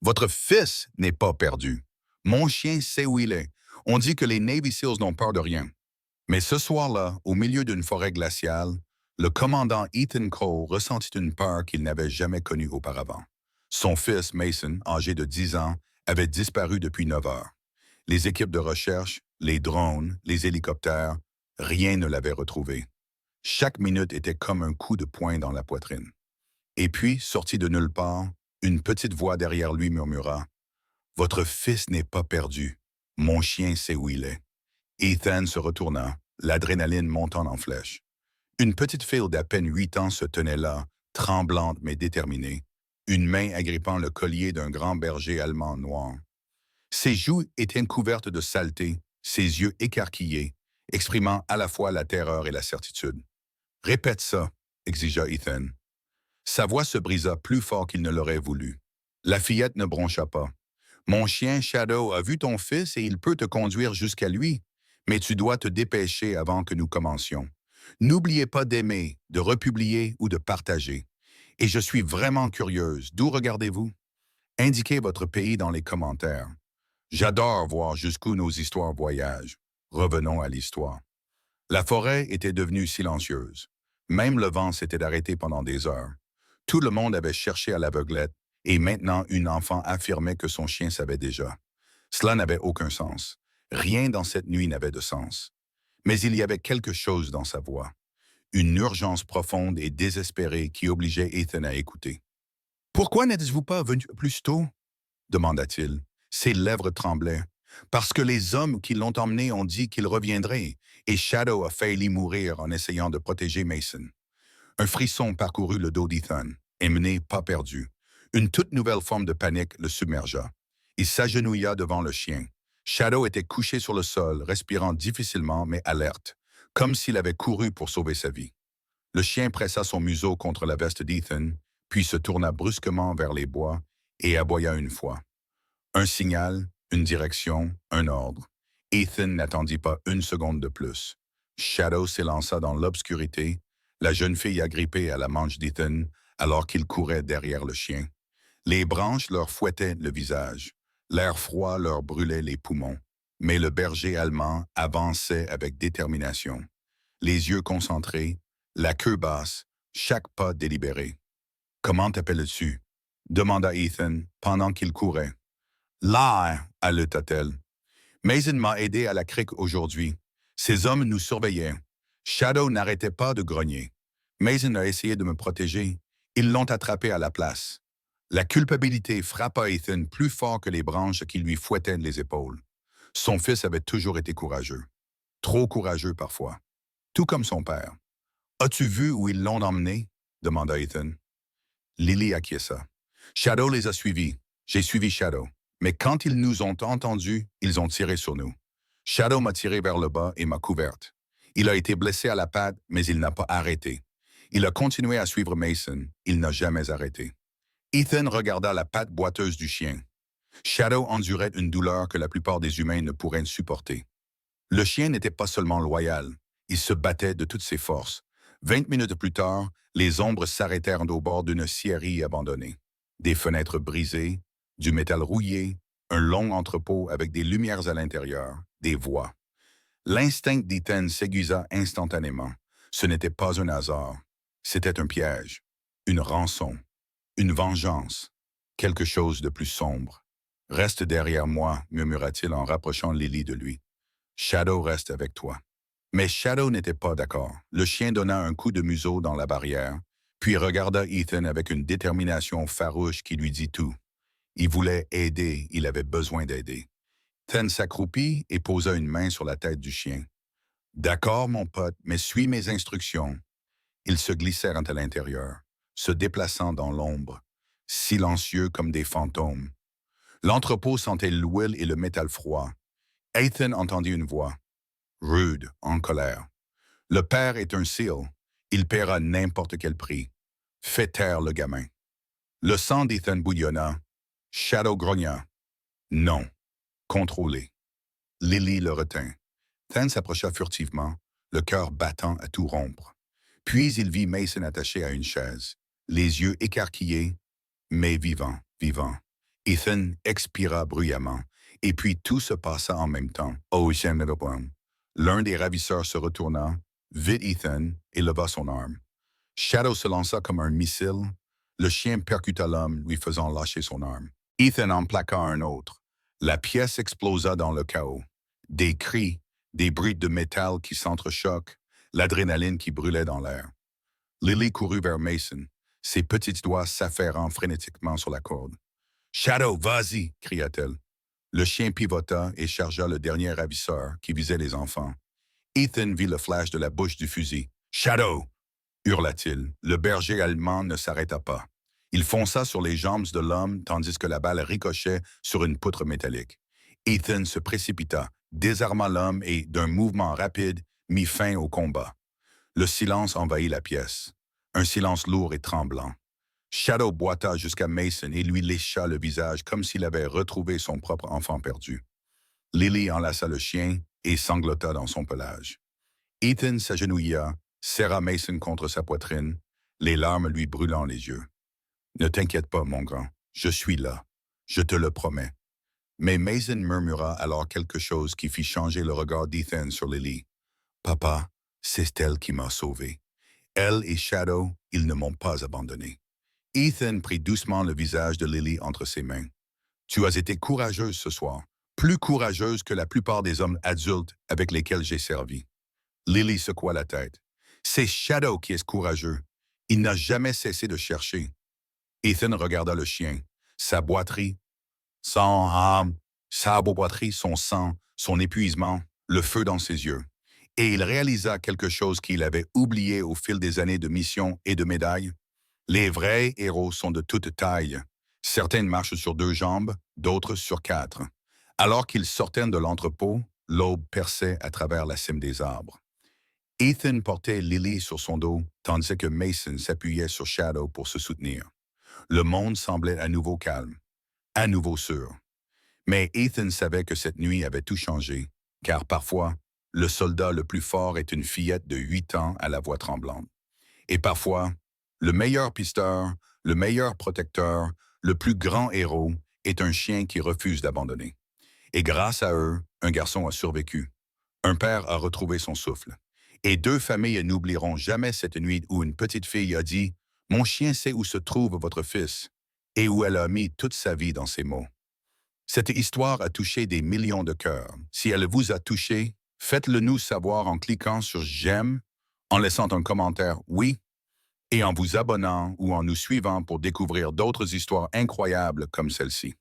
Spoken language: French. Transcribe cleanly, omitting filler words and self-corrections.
Votre fils n'est pas perdu. Mon chien sait où il est. On dit que les Navy SEALs n'ont peur de rien. Mais ce soir-là, au milieu d'une forêt glaciale, le commandant Ethan Cole ressentit une peur qu'il n'avait jamais connue auparavant. Son fils, Mason, âgé de 10 ans, avait disparu depuis 9 heures. Les équipes de recherche, les drones, les hélicoptères, rien ne l'avait retrouvé. Chaque minute était comme un coup de poing dans la poitrine. Et puis, sorti de nulle part, une petite voix derrière lui murmura « Votre fils n'est pas perdu. Mon chien sait où il est. » Ethan se retourna, l'adrénaline montant en flèche. Une petite fille d'à peine 8 ans se tenait là, tremblante mais déterminée, une main agrippant le collier d'un grand berger allemand noir. Ses joues étaient couvertes de saleté, ses yeux écarquillés, exprimant à la fois la terreur et la certitude. « Répète ça, » exigea Ethan. Sa voix se brisa plus fort qu'il ne l'aurait voulu. La fillette ne broncha pas. « Mon chien Shadow a vu ton fils et il peut te conduire jusqu'à lui, mais tu dois te dépêcher avant que nous commencions. N'oubliez pas d'aimer, de republier ou de partager. Et je suis vraiment curieuse, d'où regardez-vous? Indiquez votre pays dans les commentaires. J'adore voir jusqu'où nos histoires voyagent. Revenons à l'histoire. La forêt était devenue silencieuse. Même le vent s'était arrêté pendant des heures. Tout le monde avait cherché à l'aveuglette, et maintenant une enfant affirmait que son chien savait déjà. Cela n'avait aucun sens. Rien dans cette nuit n'avait de sens. Mais il y avait quelque chose dans sa voix. Une urgence profonde et désespérée qui obligeait Ethan à écouter. « Pourquoi n'êtes-vous pas venu plus tôt? » demanda-t-il. Ses lèvres tremblaient. « Parce que les hommes qui l'ont emmené ont dit qu'il reviendrait, et Shadow a failli mourir en essayant de protéger Mason. » Un frisson parcourut le dos d'Ethan, emmené pas perdu. Une toute nouvelle forme de panique le submergea. Il s'agenouilla devant le chien. Shadow était couché sur le sol, respirant difficilement mais alerte, comme s'il avait couru pour sauver sa vie. Le chien pressa son museau contre la veste d'Ethan, puis se tourna brusquement vers les bois et aboya une fois. Un signal, une direction, un ordre. Ethan n'attendit pas une seconde de plus. Shadow s'élança dans l'obscurité, la jeune fille agrippée à la manche d'Ethan alors qu'il courait derrière le chien. Les branches leur fouettaient le visage. L'air froid leur brûlait les poumons. Mais le berger allemand avançait avec détermination. Les yeux concentrés, la queue basse, chaque pas délibéré. « Comment t'appelles-tu? » demanda Ethan pendant qu'il courait. « Là, haleta-t-elle. Mason m'a aidé à la crique aujourd'hui. Ces hommes nous surveillaient. Shadow n'arrêtait pas de grogner. Mason a essayé de me protéger. Ils l'ont attrapé à la place. » La culpabilité frappa Ethan plus fort que les branches qui lui fouettaient les épaules. Son fils avait toujours été courageux. Trop courageux parfois. Tout comme son père. « As-tu vu où ils l'ont emmené? » demanda Ethan. Lily acquiesça. « Shadow les a suivis. J'ai suivi Shadow. Mais quand ils nous ont entendus, ils ont tiré sur nous. Shadow m'a tiré vers le bas et m'a couverte. Il a été blessé à la patte, mais il n'a pas arrêté. Il a continué à suivre Mason. Il n'a jamais arrêté. » Ethan regarda la patte boiteuse du chien. Shadow endurait une douleur que la plupart des humains ne pourraient supporter. Le chien n'était pas seulement loyal, il se battait de toutes ses forces. 20 minutes plus tard, les ombres s'arrêtèrent au bord d'une scierie abandonnée. Des fenêtres brisées, du métal rouillé, un long entrepôt avec des lumières à l'intérieur, des voix. L'instinct d'Ethan s'aiguisa instantanément. Ce n'était pas un hasard, c'était un piège, une rançon. Une vengeance, quelque chose de plus sombre. « Reste derrière moi, » murmura-t-il en rapprochant Lily de lui. « Shadow reste avec toi. » Mais Shadow n'était pas d'accord. Le chien donna un coup de museau dans la barrière, puis regarda Ethan avec une détermination farouche qui lui dit tout. Il voulait aider, il avait besoin d'aider. Ethan s'accroupit et posa une main sur la tête du chien. « D'accord, mon pote, mais suis mes instructions. » Ils se glissèrent à l'intérieur, se déplaçant dans l'ombre, silencieux comme des fantômes. L'entrepôt sentait l'huile et le métal froid. Ethan entendit une voix, rude, en colère. « Le père est un SEAL. Il paiera n'importe quel prix. Fais taire le gamin. » Le sang d'Ethan bouillonna. Shadow grogna. « Non. Contrôlé. » Lily le retint. Ethan s'approcha furtivement, le cœur battant à tout rompre. Puis il vit Mason attaché à une chaise, les yeux écarquillés, mais vivant. Ethan expira bruyamment, et puis tout se passa en même temps. Oh, j'aime le point. L'un des ravisseurs se retourna, vit Ethan et leva son arme. Shadow se lança comme un missile. Le chien percuta l'homme, lui faisant lâcher son arme. Ethan en plaqua un autre. La pièce explosa dans le chaos. Des cris, des bruits de métal qui s'entrechoquent, l'adrénaline qui brûlait dans l'air. Lily courut vers Mason, ses petits doigts s'affairant frénétiquement sur la corde. « Shadow, vas-y! » cria-t-elle. Le chien pivota et chargea le dernier ravisseur qui visait les enfants. Ethan vit le flash de la bouche du fusil. « Shadow! » hurla-t-il. Le berger allemand ne s'arrêta pas. Il fonça sur les jambes de l'homme tandis que la balle ricochait sur une poutre métallique. Ethan se précipita, désarma l'homme et, d'un mouvement rapide, mit fin au combat. Le silence envahit la pièce. Un silence lourd et tremblant. Shadow boita jusqu'à Mason et lui lécha le visage comme s'il avait retrouvé son propre enfant perdu. Lily enlaça le chien et sanglota dans son pelage. Ethan s'agenouilla, serra Mason contre sa poitrine, les larmes lui brûlant les yeux. « Ne t'inquiète pas, mon grand, je suis là, je te le promets. » Mais Mason murmura alors quelque chose qui fit changer le regard d'Ethan sur Lily. « Papa, c'est elle qui m'a sauvé. Elle et Shadow, ils ne m'ont pas abandonné. » Ethan prit doucement le visage de Lily entre ses mains. « Tu as été courageuse ce soir, plus courageuse que la plupart des hommes adultes avec lesquels j'ai servi. » Lily secoua la tête. « C'est Shadow qui est courageux. Il n'a jamais cessé de chercher. » Ethan regarda le chien. Sa boiterie, sa boiterie, son sang, son épuisement, le feu dans ses yeux. Et il réalisa quelque chose qu'il avait oublié au fil des années de missions et de médailles. Les vrais héros sont de toute taille. Certains marchent sur 2 jambes, d'autres sur 4. Alors qu'ils sortaient de l'entrepôt, l'aube perçait à travers la cime des arbres. Ethan portait Lily sur son dos, tandis que Mason s'appuyait sur Shadow pour se soutenir. Le monde semblait à nouveau calme, à nouveau sûr. Mais Ethan savait que cette nuit avait tout changé, car parfois, le soldat le plus fort est une fillette de 8 ans à la voix tremblante. Et parfois, le meilleur pisteur, le meilleur protecteur, le plus grand héros est un chien qui refuse d'abandonner. Et grâce à eux, un garçon a survécu. Un père a retrouvé son souffle. Et 2 familles n'oublieront jamais cette nuit où une petite fille a dit « Mon chien sait où se trouve votre fils » et où elle a mis toute sa vie dans ses mots. Cette histoire a touché des millions de cœurs. Si elle vous a touché, faites-le nous savoir en cliquant sur « J'aime », en laissant un commentaire « Oui » et en vous abonnant ou en nous suivant pour découvrir d'autres histoires incroyables comme celle-ci.